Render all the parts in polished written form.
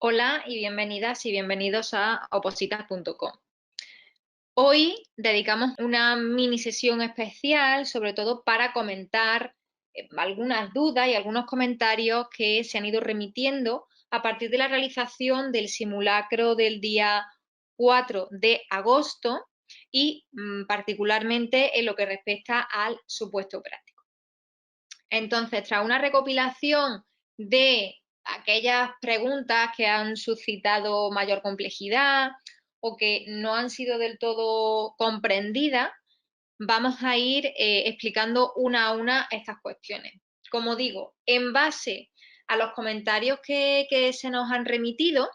Hola y bienvenidas y bienvenidos a opositas.com. Hoy dedicamos una mini sesión especial, sobre todo para comentar algunas dudas y algunos comentarios que se han ido remitiendo a partir de la realización del simulacro del día 4 de agosto y particularmente en lo que respecta al supuesto práctico. Entonces, tras una recopilación de aquellas preguntas que han suscitado mayor complejidad o que no han sido del todo comprendidas, vamos a ir explicando una a una estas cuestiones. Como digo, en base a los comentarios que se nos han remitido,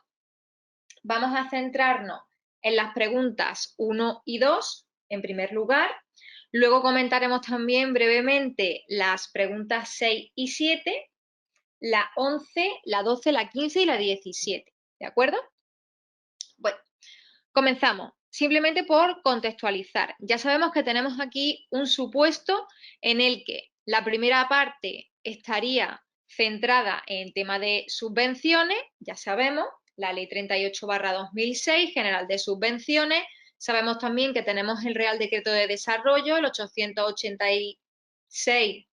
vamos a centrarnos en las preguntas 1 y 2, en primer lugar. Luego comentaremos también brevemente las preguntas 6 y 7, la 11, la 12, la 15 y la 17. ¿De acuerdo? Bueno, comenzamos. Simplemente por contextualizar. Ya sabemos que tenemos aquí un supuesto en el que la primera parte estaría centrada en tema de subvenciones, ya sabemos, la ley 38/2006, general de subvenciones. Sabemos también que tenemos el Real Decreto de Desarrollo, el 886,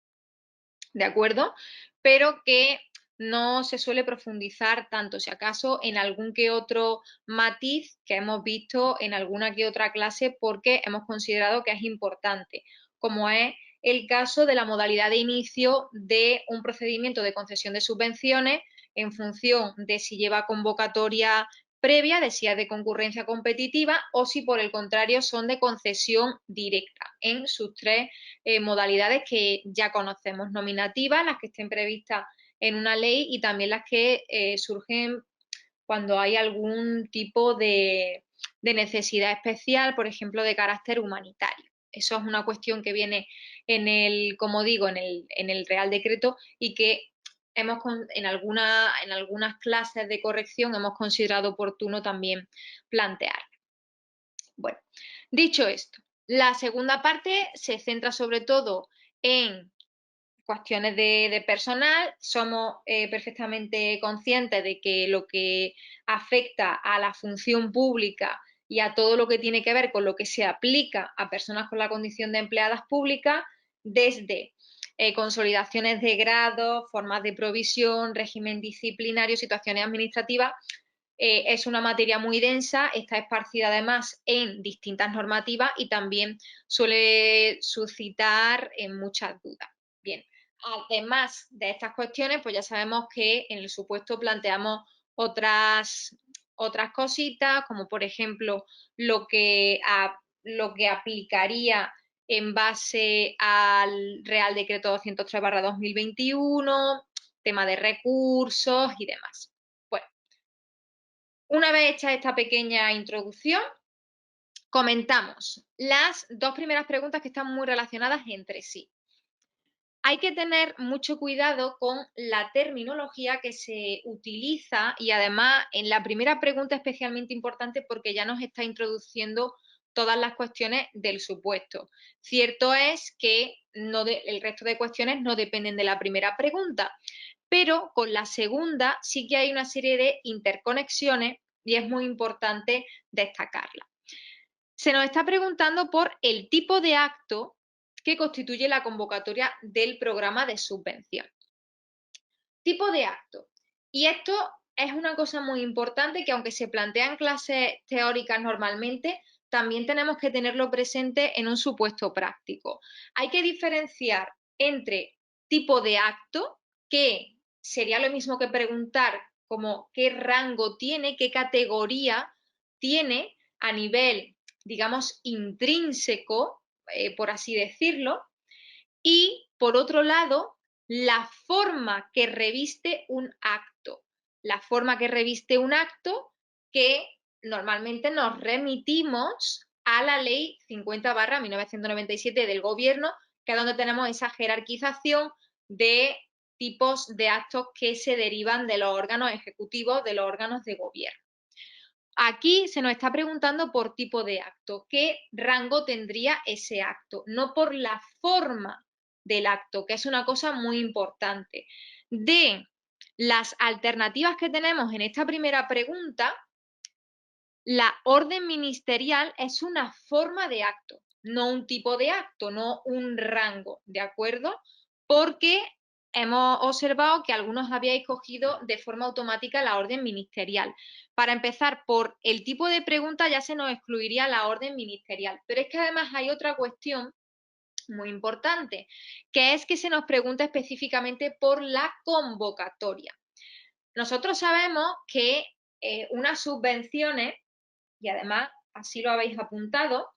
¿de acuerdo? Pero que no se suele profundizar tanto, si acaso, en algún que otro matiz que hemos visto en alguna que otra clase porque hemos considerado que es importante, como es el caso de la modalidad de inicio de un procedimiento de concesión de subvenciones en función de si lleva convocatoria previa, de si es de concurrencia competitiva o si por el contrario son de concesión directa en sus tres modalidades que ya conocemos, nominativas, las que estén previstas en una ley y también las que surgen cuando hay algún tipo de necesidad especial, por ejemplo, de carácter humanitario. Eso es una cuestión que viene en el, como digo, en el Real Decreto y que en algunas clases de corrección hemos considerado oportuno también plantear. Bueno, dicho esto, la segunda parte se centra sobre todo en cuestiones de personal. Somos perfectamente conscientes de que lo que afecta a la función pública y a todo lo que tiene que ver con lo que se aplica a personas con la condición de empleadas públicas, desde consolidaciones de grado, formas de provisión, régimen disciplinario, situaciones administrativas, es una materia muy densa, está esparcida además en distintas normativas y también suele suscitar muchas dudas. Bien, además de estas cuestiones, pues ya sabemos que en el supuesto planteamos otras cositas, como por ejemplo lo que aplicaría en base al Real Decreto 203/2021, tema de recursos y demás. Bueno, una vez hecha esta pequeña introducción, comentamos las dos primeras preguntas que están muy relacionadas entre sí. Hay que tener mucho cuidado con la terminología que se utiliza y además en la primera pregunta especialmente importante porque ya nos está introduciendo todas las cuestiones del supuesto. Cierto es que el resto de cuestiones no dependen de la primera pregunta, pero con la segunda sí que hay una serie de interconexiones y es muy importante destacarla. Se nos está preguntando por el tipo de acto que constituye la convocatoria del programa de subvención. Tipo de acto. Y esto es una cosa muy importante que aunque se plantea en clases teóricas normalmente, también tenemos que tenerlo presente en un supuesto práctico. Hay que diferenciar entre tipo de acto, que sería lo mismo que preguntar como qué rango tiene, qué categoría tiene a nivel, digamos, intrínseco, por así decirlo, y por otro lado, la forma que reviste un acto. La forma que reviste un acto que normalmente nos remitimos a la ley 50/1997 del gobierno, que es donde tenemos esa jerarquización de tipos de actos que se derivan de los órganos ejecutivos, de los órganos de gobierno. Aquí se nos está preguntando por tipo de acto, qué rango tendría ese acto, no por la forma del acto, que es una cosa muy importante. De Las alternativas que tenemos en esta primera pregunta, la orden ministerial es una forma de acto, no un tipo de acto, no un rango, ¿de acuerdo? Porque hemos observado que algunos habíais cogido de forma automática la orden ministerial. Para empezar, por el tipo de pregunta ya se nos excluiría la orden ministerial, pero es que además hay otra cuestión muy importante, que es que se nos pregunta específicamente por la convocatoria. Nosotros sabemos que unas subvenciones, y además así lo habéis apuntado,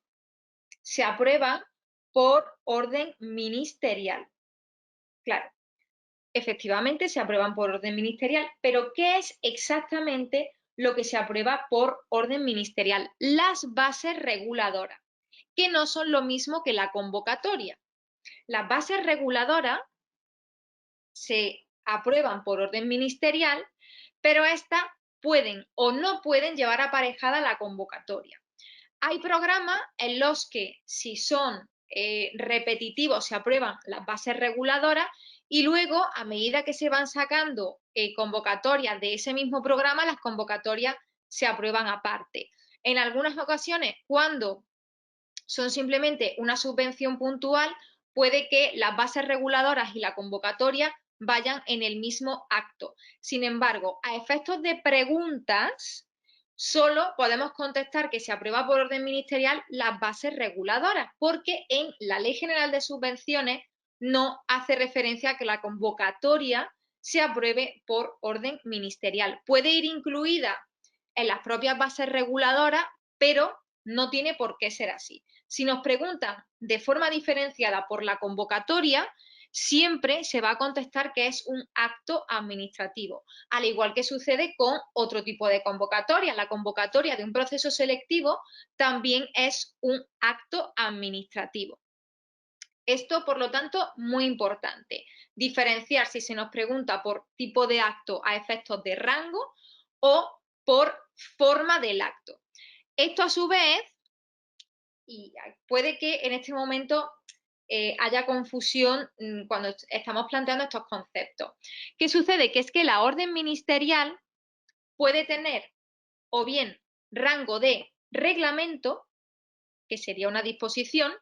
se aprueban por orden ministerial. Claro, efectivamente se aprueban por orden ministerial, pero ¿qué es exactamente lo que se aprueba por orden ministerial? Las bases reguladoras, que no son lo mismo que la convocatoria. Las bases reguladoras se aprueban por orden ministerial, pero estas pueden o no pueden llevar aparejada la convocatoria. Hay programas en los que, si son repetitivos, se aprueban las bases reguladoras y luego, a medida que se van sacando convocatorias de ese mismo programa, las convocatorias se aprueban aparte. En algunas ocasiones, cuando son simplemente una subvención puntual, puede que las bases reguladoras y la convocatoria vayan en el mismo acto. Sin embargo, a efectos de preguntas, solo podemos contestar que se aprueba por orden ministerial las bases reguladoras, porque en la Ley General de Subvenciones no hace referencia a que la convocatoria se apruebe por orden ministerial. Puede ir incluida en las propias bases reguladoras, pero no tiene por qué ser así. Si nos preguntan de forma diferenciada por la convocatoria, siempre se va a contestar que es un acto administrativo, al igual que sucede con otro tipo de convocatoria. La convocatoria de un proceso selectivo también es un acto administrativo. Esto, por lo tanto, muy importante. Diferenciar si se nos pregunta por tipo de acto a efectos de rango o por forma del acto. Esto, a su vez, y puede que en este momento haya confusión cuando estamos planteando estos conceptos. ¿Qué sucede? Que es que la orden ministerial puede tener o bien rango de reglamento, que sería una disposición,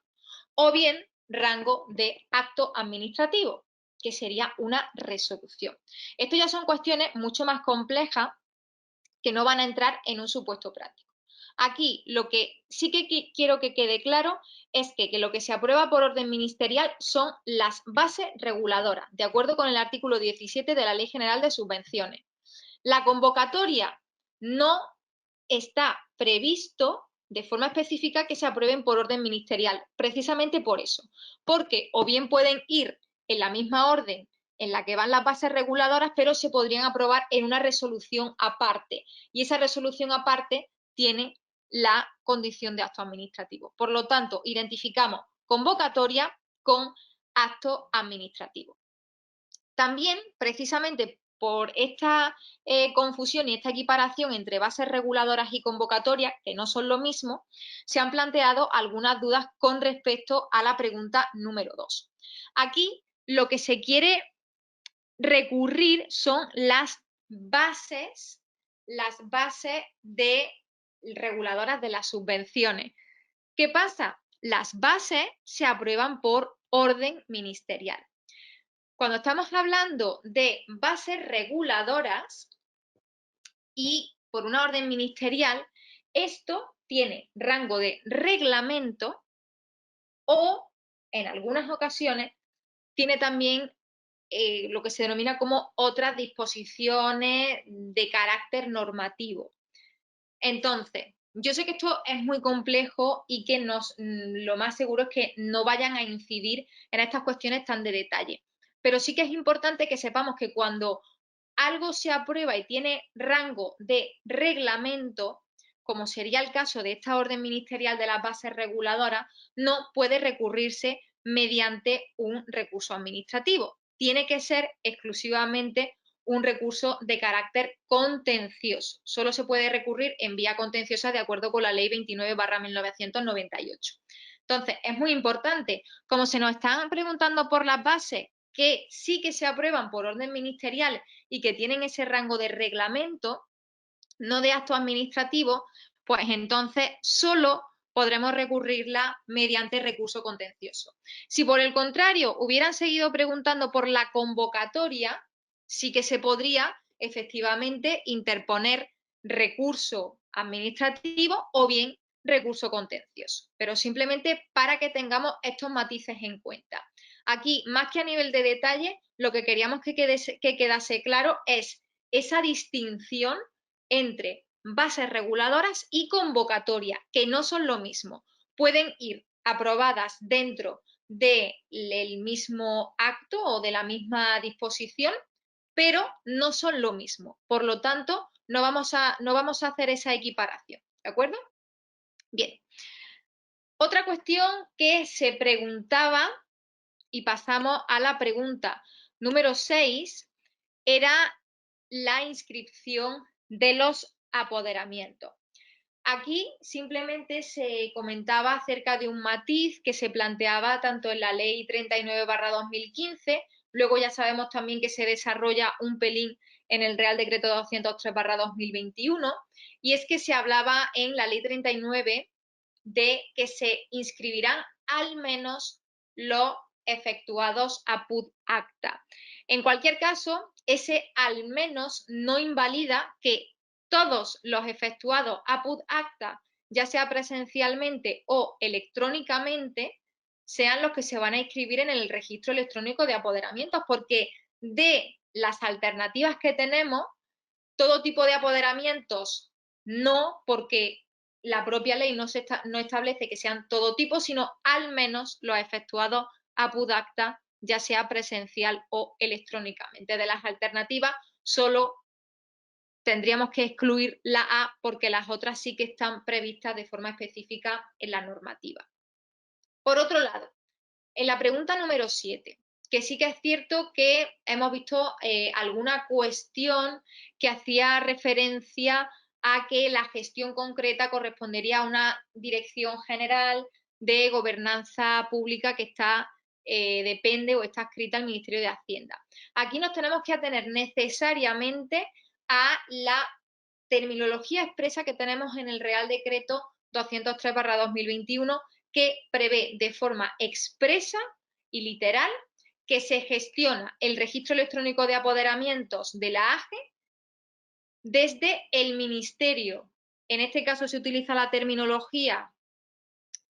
o bien rango de acto administrativo, que sería una resolución. Esto ya son cuestiones mucho más complejas que no van a entrar en un supuesto práctico. Aquí lo que sí que quiero que quede claro es que lo que se aprueba por orden ministerial son las bases reguladoras, de acuerdo con el artículo 17 de la Ley General de Subvenciones. La convocatoria no está previsto de forma específica que se aprueben por orden ministerial, precisamente por eso, porque o bien pueden ir en la misma orden en la que van las bases reguladoras, pero se podrían aprobar en una resolución aparte, y esa resolución aparte tiene la condición de acto administrativo. Por lo tanto, identificamos convocatoria con acto administrativo. También, precisamente por esta confusión y esta equiparación entre bases reguladoras y convocatorias, que no son lo mismo, se han planteado algunas dudas con respecto a la pregunta número 2. Aquí lo que se quiere recurrir son las bases de reguladoras de las subvenciones. ¿Qué pasa? Las bases se aprueban por orden ministerial. Cuando estamos hablando de bases reguladoras y por una orden ministerial, esto tiene rango de reglamento o, en algunas ocasiones, tiene también lo que se denomina como otras disposiciones de carácter normativo. Entonces, yo sé que esto es muy complejo y que lo más seguro es que no vayan a incidir en estas cuestiones tan de detalle. Pero sí que es importante que sepamos que cuando algo se aprueba y tiene rango de reglamento, como sería el caso de esta orden ministerial de las bases reguladoras, no puede recurrirse mediante un recurso administrativo. Tiene que ser exclusivamente un recurso de carácter contencioso. Solo se puede recurrir en vía contenciosa de acuerdo con la Ley 29/1998. Entonces, es muy importante, como se nos están preguntando por las bases que sí que se aprueban por orden ministerial y que tienen ese rango de reglamento, no de acto administrativo, pues entonces solo podremos recurrirla mediante recurso contencioso. Si por el contrario hubieran seguido preguntando por la convocatoria, sí que se podría efectivamente interponer recurso administrativo o bien recurso contencioso, pero simplemente para que tengamos estos matices en cuenta. Aquí, más que a nivel de detalle, lo que queríamos que quedase claro es esa distinción entre bases reguladoras y convocatoria, que no son lo mismo. Pueden ir aprobadas dentro del mismo acto o de la misma disposición, pero no son lo mismo. Por lo tanto, no vamos a hacer esa equiparación. ¿De acuerdo? Bien. Otra cuestión que se preguntaba, y pasamos a la pregunta número 6, era la inscripción de los apoderamientos. Aquí simplemente se comentaba acerca de un matiz que se planteaba tanto en la Ley 39/2015, luego ya sabemos también que se desarrolla un pelín en el Real Decreto 203/2021, y es que se hablaba en la Ley 39 de que se inscribirán al menos los efectuados apud acta. En cualquier caso, ese al menos no invalida que todos los efectuados apud acta, ya sea presencialmente o electrónicamente, sean los que se van a inscribir en el registro electrónico de apoderamientos, porque de las alternativas que tenemos, todo tipo de apoderamientos no, porque la propia ley no establece que sean todo tipo, sino al menos los efectuados apud acta, ya sea presencial o electrónicamente. De las alternativas, solo tendríamos que excluir la A porque las otras sí que están previstas de forma específica en la normativa. Por otro lado, en la pregunta número 7, que sí que es cierto que hemos visto alguna cuestión que hacía referencia a que la gestión concreta correspondería a una dirección general de gobernanza pública que depende o está adscrita al Ministerio de Hacienda. Aquí nos tenemos que atener necesariamente a la terminología expresa que tenemos en el Real Decreto 203/2021, que prevé de forma expresa y literal que se gestiona el registro electrónico de apoderamientos de la AGE desde el Ministerio. En este caso se utiliza la terminología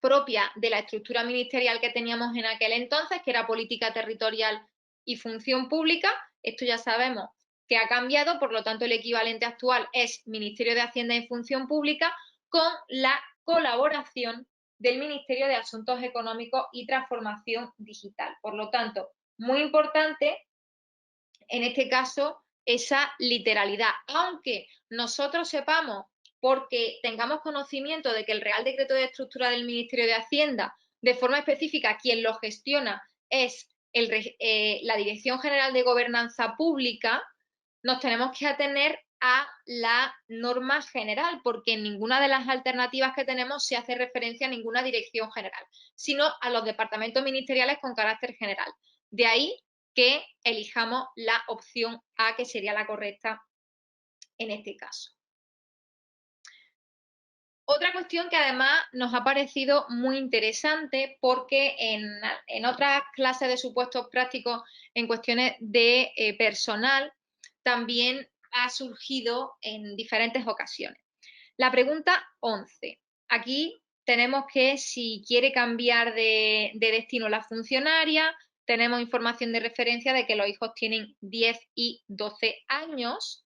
propia de la estructura ministerial que teníamos en aquel entonces, que era política territorial y función pública. Esto ya sabemos que ha cambiado, por lo tanto el equivalente actual es Ministerio de Hacienda y Función Pública, con la colaboración del Ministerio de Asuntos Económicos y Transformación Digital. Por lo tanto, muy importante en este caso esa literalidad, aunque nosotros sepamos, porque tengamos conocimiento de que el Real Decreto de Estructura del Ministerio de Hacienda, de forma específica, quien lo gestiona es la Dirección General de Gobernanza Pública, nos tenemos que atener a la norma general, porque en ninguna de las alternativas que tenemos se hace referencia a ninguna dirección general, sino a los departamentos ministeriales con carácter general. De ahí que elijamos la opción A, que sería la correcta en este caso. Otra cuestión que además nos ha parecido muy interesante, porque en otras clases de supuestos prácticos en cuestiones de personal también ha surgido en diferentes ocasiones. La pregunta 11. Aquí tenemos que si quiere cambiar de destino la funcionaria, tenemos información de referencia de que los hijos tienen 10 y 12 años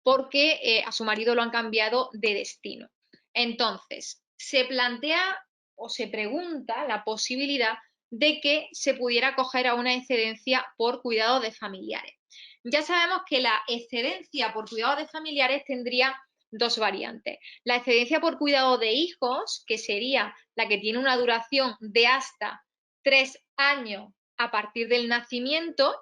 porque a su marido lo han cambiado de destino. Entonces, se plantea o se pregunta la posibilidad de que se pudiera acoger a una excedencia por cuidado de familiares. Ya sabemos que la excedencia por cuidado de familiares tendría dos variantes. La excedencia por cuidado de hijos, que sería la que tiene una duración de hasta 3 años a partir del nacimiento,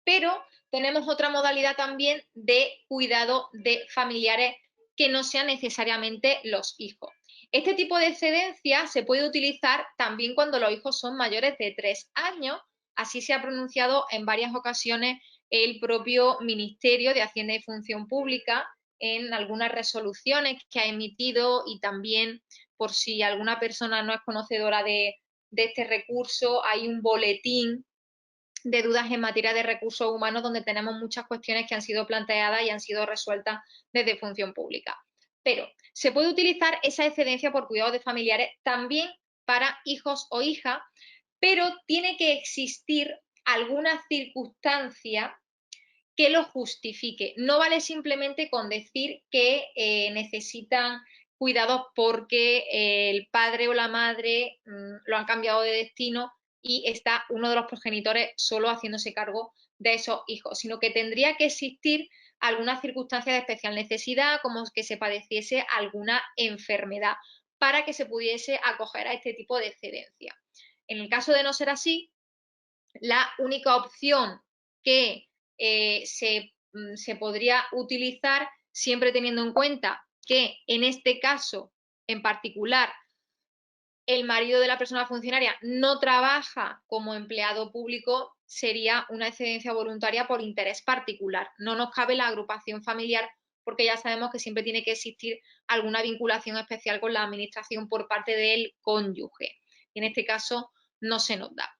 pero tenemos otra modalidad también de cuidado de familiares que no sean necesariamente los hijos. Este tipo de excedencia se puede utilizar también cuando los hijos son mayores de 3 años, así se ha pronunciado en varias ocasiones el propio Ministerio de Hacienda y Función Pública en algunas resoluciones que ha emitido, y también, por si alguna persona no es conocedora de este recurso, hay un boletín de dudas en materia de recursos humanos donde tenemos muchas cuestiones que han sido planteadas y han sido resueltas desde función pública. Pero se puede utilizar esa excedencia por cuidados de familiares también para hijos o hijas, pero tiene que existir alguna circunstancia que lo justifique. No vale simplemente con decir que necesitan cuidados porque el padre o la madre lo han cambiado de destino y está uno de los progenitores solo haciéndose cargo de esos hijos, sino que tendría que existir alguna circunstancia de especial necesidad, como que se padeciese alguna enfermedad, para que se pudiese acoger a este tipo de excedencia. En el caso de no ser así, la única opción que se podría utilizar, siempre teniendo en cuenta que en este caso en particular el marido de la persona funcionaria no trabaja como empleado público, sería una excedencia voluntaria por interés particular. No nos cabe la agrupación familiar porque ya sabemos que siempre tiene que existir alguna vinculación especial con la administración por parte del cónyuge. En este caso no se nos da.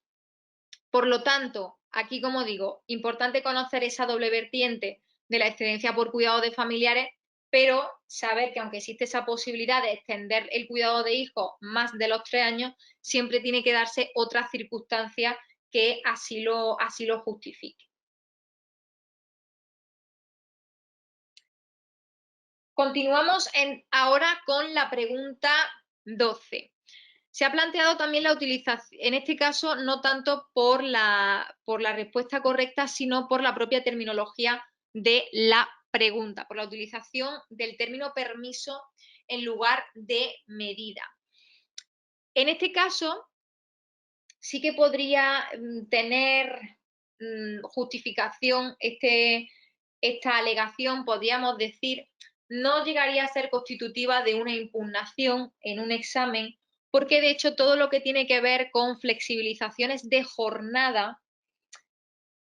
Por lo tanto, aquí, como digo, importante conocer esa doble vertiente de la excedencia por cuidado de familiares, pero saber que aunque existe esa posibilidad de extender el cuidado de hijos más de los 3 años, siempre tiene que darse otra circunstancia que así lo justifique. Continuamos ahora con la pregunta 12. Se ha planteado también la utilización, en este caso no tanto por la respuesta correcta, sino por la propia terminología de la pregunta, por la utilización del término permiso en lugar de medida. En este caso, sí que podría tener justificación esta alegación, podríamos decir, no llegaría a ser constitutiva de una impugnación en un examen, porque de hecho todo lo que tiene que ver con flexibilizaciones de jornada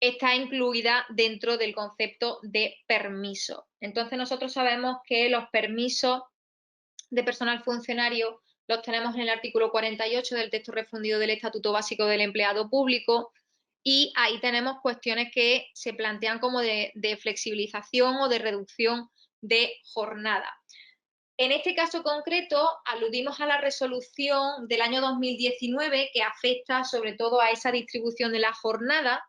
está incluida dentro del concepto de permiso. Entonces nosotros sabemos que los permisos de personal funcionario los tenemos en el artículo 48 del texto refundido del Estatuto Básico del Empleado Público, y ahí tenemos cuestiones que se plantean como de flexibilización o de reducción de jornada. En este caso concreto, aludimos a la resolución del año 2019 que afecta sobre todo a esa distribución de la jornada.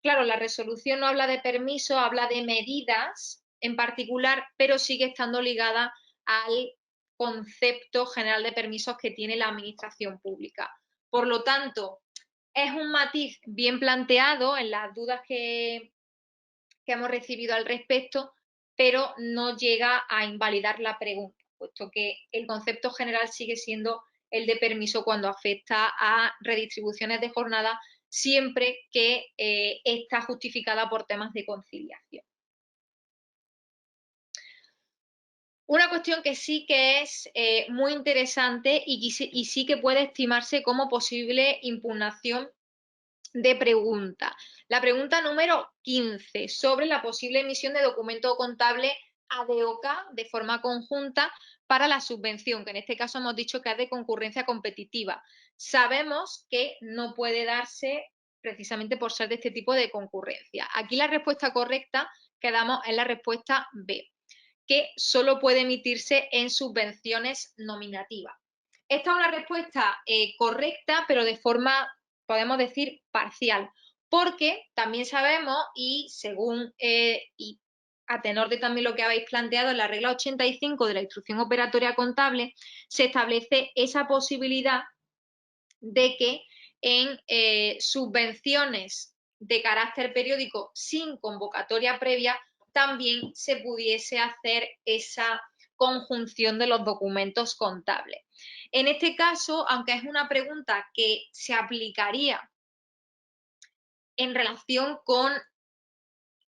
Claro, la resolución no habla de permiso, habla de medidas en particular, pero sigue estando ligada al concepto general de permisos que tiene la administración pública. Por lo tanto, es un matiz bien planteado en las dudas que hemos recibido al respecto, pero no llega a invalidar la pregunta, puesto que el concepto general sigue siendo el de permiso cuando afecta a redistribuciones de jornada, siempre que está justificada por temas de conciliación. Una cuestión que sí que es muy interesante y sí que puede estimarse como posible impugnación de pregunta. La pregunta número 15, sobre la posible emisión de documento contable ADOCA de forma conjunta para la subvención, que en este caso hemos dicho que es de concurrencia competitiva. Sabemos que no puede darse precisamente por ser de este tipo de concurrencia. Aquí la respuesta correcta que damos es la respuesta B, que solo puede emitirse en subvenciones nominativas. Esta es una respuesta correcta, pero de forma, podemos decir, parcial, porque también sabemos, y según y a tenor de también lo que habéis planteado en la regla 85 de la instrucción operatoria contable, se establece esa posibilidad de que en subvenciones de carácter periódico sin convocatoria previa también se pudiese hacer esa conjunción de los documentos contables. En este caso, aunque es una pregunta que se aplicaría en relación con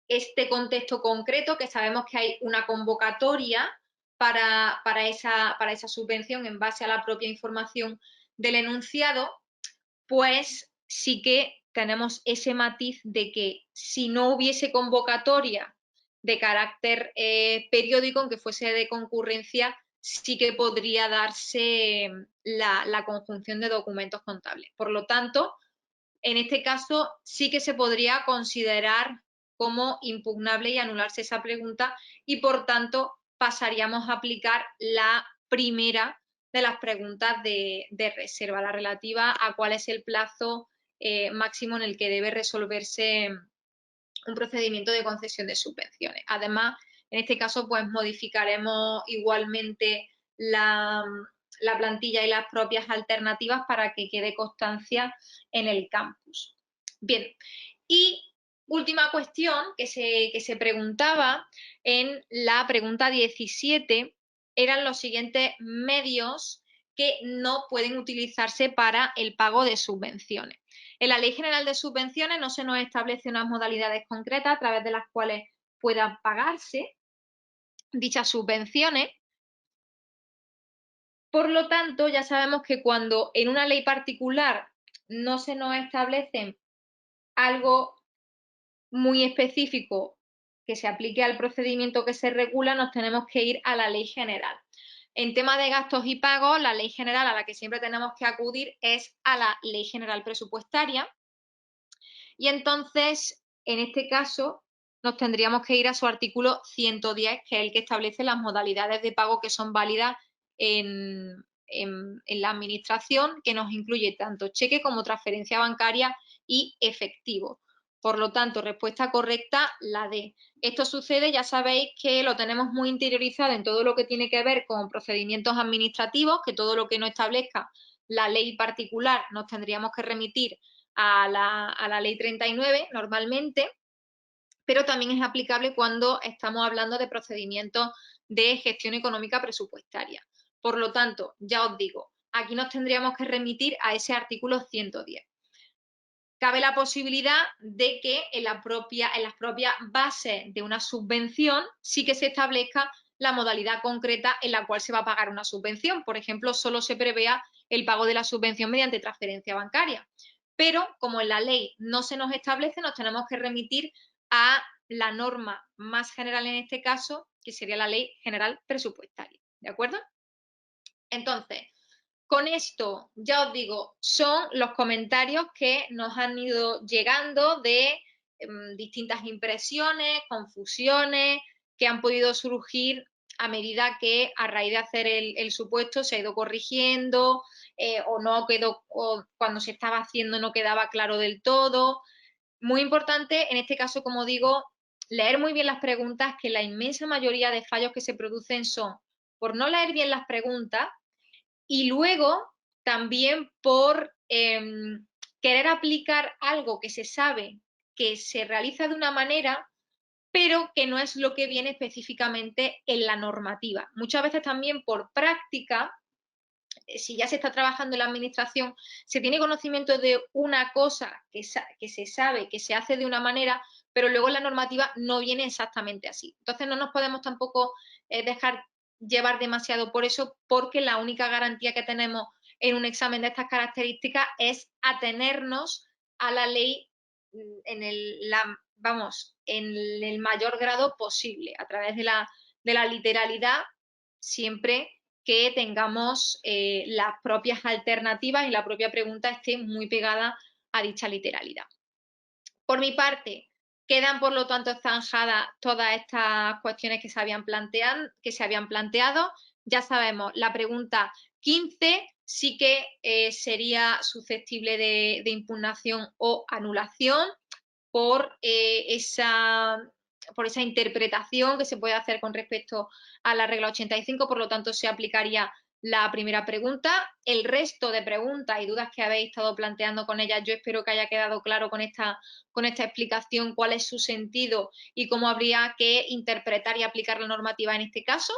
este contexto concreto, que sabemos que hay una convocatoria para esa subvención en base a la propia información del enunciado, pues sí que tenemos ese matiz de que si no hubiese convocatoria de carácter periódico, aunque fuese de concurrencia, sí que podría darse la conjunción de documentos contables. Por lo tanto, en este caso sí que se podría considerar como impugnable y anularse esa pregunta y, por tanto, pasaríamos a aplicar la primera de las preguntas de reserva, la relativa a cuál es el plazo máximo en el que debe resolverse un procedimiento de concesión de subvenciones. Además, en este caso, pues modificaremos igualmente la plantilla y las propias alternativas para que quede constancia en el campus. Bien, y última cuestión que se preguntaba en la pregunta 17 eran los siguientes medios que no pueden utilizarse para el pago de subvenciones. En la Ley General de Subvenciones no se nos establece unas modalidades concretas a través de las cuales puedan pagarse dichas subvenciones. Por lo tanto, ya sabemos que cuando en una ley particular no se nos establece algo muy específico que se aplique al procedimiento que se regula, nos tenemos que ir a la ley general. En tema de gastos y pagos, la ley general a la que siempre tenemos que acudir es a la Ley General Presupuestaria. Y entonces, en este caso, nos tendríamos que ir a su artículo 110, que es el que establece las modalidades de pago que son válidas en la administración, que nos incluye tanto cheque como transferencia bancaria y efectivo. Por lo tanto, respuesta correcta, la D. Esto sucede, ya sabéis que lo tenemos muy interiorizado en todo lo que tiene que ver con procedimientos administrativos, que todo lo que no establezca la ley particular nos tendríamos que remitir a la ley 39 normalmente, pero también es aplicable cuando estamos hablando de procedimientos de gestión económica presupuestaria. Por lo tanto, ya os digo, aquí nos tendríamos que remitir a ese artículo 110. Cabe la posibilidad de que en las propias bases de una subvención sí que se establezca la modalidad concreta en la cual se va a pagar una subvención. Por ejemplo, solo se prevea el pago de la subvención mediante transferencia bancaria. Pero como en la ley no se nos establece, nos tenemos que remitir a la norma más general en este caso, que sería la Ley General Presupuestaria. ¿De acuerdo? Entonces, con esto, ya os digo, son los comentarios que nos han ido llegando de distintas impresiones, confusiones que han podido surgir a medida que a raíz de hacer el supuesto se ha ido corrigiendo o no quedó, o cuando se estaba haciendo no quedaba claro del todo. Muy importante, en este caso, como digo, leer muy bien las preguntas, que la inmensa mayoría de fallos que se producen son por no leer bien las preguntas y luego también por querer aplicar algo que se sabe que se realiza de una manera, pero que no es lo que viene específicamente en la normativa. Muchas veces también por práctica, si ya se está trabajando en la administración, se tiene conocimiento de una cosa que se sabe que se hace de una manera, pero luego en la normativa no viene exactamente así. Entonces no nos podemos tampoco dejar llevar demasiado por eso, porque la única garantía que tenemos en un examen de estas características es atenernos a la ley en el mayor grado posible, a través de la literalidad, siempre que tengamos las propias alternativas y la propia pregunta esté muy pegada a dicha literalidad. Por mi parte, quedan por lo tanto zanjadas todas estas cuestiones que se habían planteado. Ya sabemos, la pregunta 15 sí que sería susceptible de impugnación o anulación por esa interpretación que se puede hacer con respecto a la regla 85, por lo tanto se aplicaría la primera pregunta. El resto de preguntas y dudas que habéis estado planteando con ellas, yo espero que haya quedado claro con esta explicación cuál es su sentido y cómo habría que interpretar y aplicar la normativa en este caso.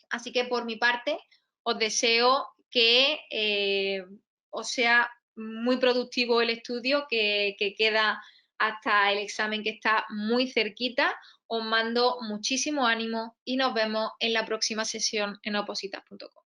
Así que por mi parte os deseo que os sea muy productivo el estudio que queda hasta el examen, que está muy cerquita. Os mando muchísimo ánimo y nos vemos en la próxima sesión en opositas.com.